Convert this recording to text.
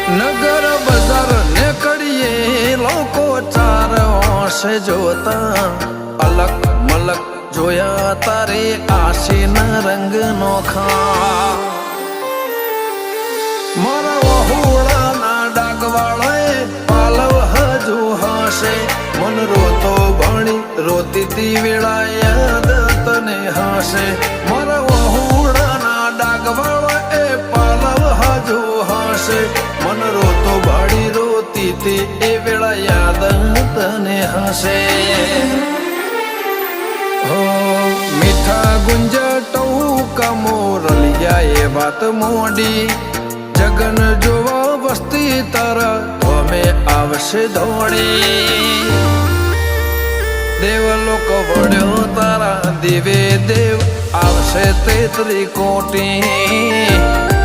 નગર બજાર નીકળીએ લોકો ચાર ઓશે જોતા અલગ મલક જોયા તારે આશીના રંગ નોખા મારા વહુડાના ડાગવાળાએ પાલવ હજુ હશે મન રોતો ભણી રોતી તી વેળા યાદ તને હશે મારા વહુડાના ડાગવાળાએ પાલવ હજુ હશે મન રોતો ભાડી રોતી તી એ વેળા યાદ તને હશે હો મીઠા ગુંજટો કમોરલિયા એ વાત મોડી જગન જોવા વસ્તી તારા અમે આવશે દોડી દેવલોક વડ્યો તારા દિવે દેવ આવશે 33 કોટી